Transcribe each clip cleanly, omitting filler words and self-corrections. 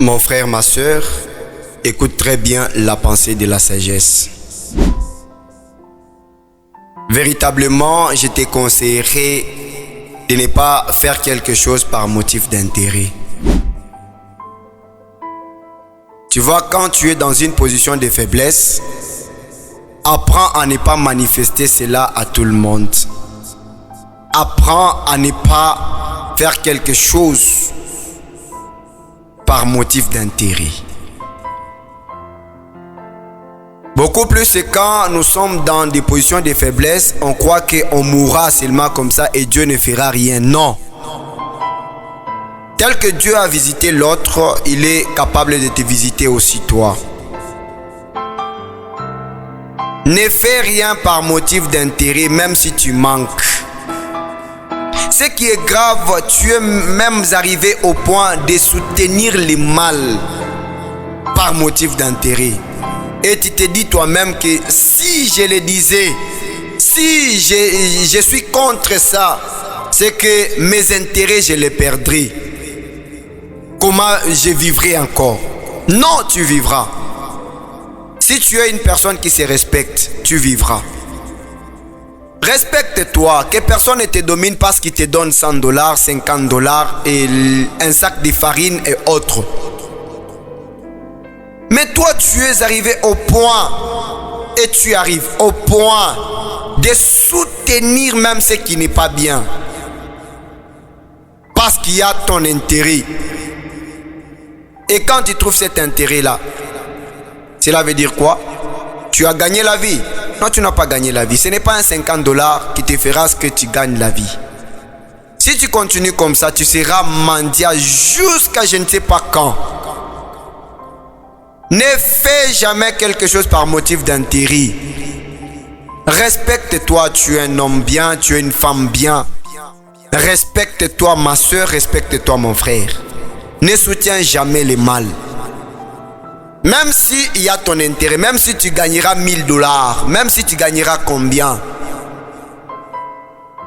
Mon frère, ma soeur, écoute très bien la pensée de la sagesse. Véritablement, je te conseillerais de ne pas faire quelque chose par motif d'intérêt. Tu vois, quand tu es dans une position de faiblesse, apprends à ne pas manifester cela à tout le monde. Apprends à ne pas faire quelque chose par motif d'intérêt. Beaucoup plus, c'est quand nous sommes dans des positions de faiblesse, on croit qu'on mourra seulement comme ça et Dieu ne fera rien. Non. Tel que Dieu a visité l'autre, il est capable de te visiter aussi toi. Ne fais rien par motif d'intérêt, même si tu manques. Ce qui est grave, tu es même arrivé au point de soutenir le mal par motif d'intérêt. Et tu te dis toi-même que si je le disais, si je suis contre ça, c'est que mes intérêts, je les perdrai. Comment je vivrai encore? Non, tu vivras. Si tu es une personne qui se respecte, tu vivras. Respecte-toi, que personne ne te domine parce qu'il te donne $100, $50 et un sac de farine et autres. Mais toi, tu es arrivé au point, et tu arrives au point de soutenir même ce qui n'est pas bien. Parce qu'il y a ton intérêt. Et quand tu trouves cet intérêt-là, cela veut dire quoi? Tu as gagné la vie. Non, tu n'as pas gagné la vie. Ce n'est pas un $50 qui te fera ce que tu gagnes la vie. Si tu continues comme ça, tu seras mendiant jusqu'à je ne sais pas quand. Ne fais jamais quelque chose par motif d'intérêt. Respecte-toi, tu es un homme bien, tu es une femme bien. Respecte-toi ma soeur, respecte-toi mon frère. Ne soutiens jamais le mal. Même s'il y a ton intérêt, même si tu gagneras $1000, même si tu gagneras combien.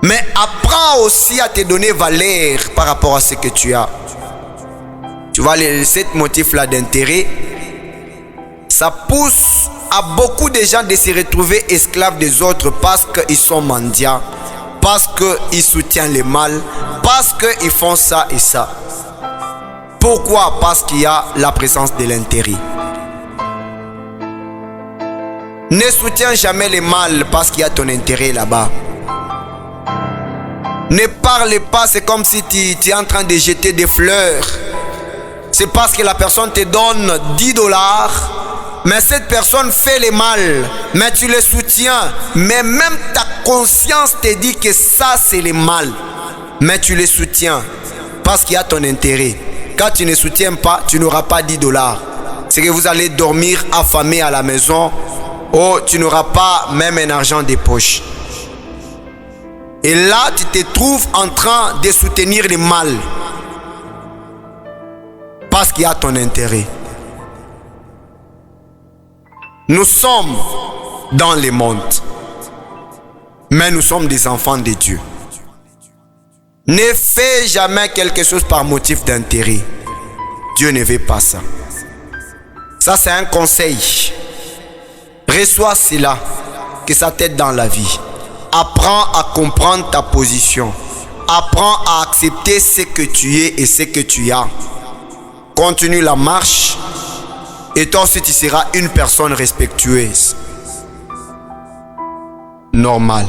Mais apprends aussi à te donner valeur par rapport à ce que tu as. Tu vois, cet motif-là d'intérêt, ça pousse à beaucoup de gens de se retrouver esclaves des autres parce qu'ils sont mendiants, parce qu'ils soutiennent le mal, parce qu'ils font ça et ça. Pourquoi? Parce qu'il y a la présence de l'intérêt. Ne soutiens jamais le mal parce qu'il y a ton intérêt là-bas. Ne parle pas, c'est comme si tu es en train de jeter des fleurs. C'est parce que la personne te donne $10, mais cette personne fait le mal, mais tu le soutiens. Mais même ta conscience te dit que ça c'est le mal, mais tu le soutiens parce qu'il y a ton intérêt. Quand tu ne soutiens pas, tu n'auras pas $10. C'est que vous allez dormir affamé à la maison. Oh, tu n'auras pas même un argent de poche. Et là, tu te trouves en train de soutenir le mal. Parce qu'il y a ton intérêt. Nous sommes dans le monde. Mais nous sommes des enfants de Dieu. Ne fais jamais quelque chose par motif d'intérêt. Dieu ne veut pas ça. Ça, c'est un conseil. Reçois cela, que ça t'aide dans la vie. Apprends à comprendre ta position. Apprends à accepter ce que tu es et ce que tu as. Continue la marche et toi aussi tu seras une personne respectueuse. Normal.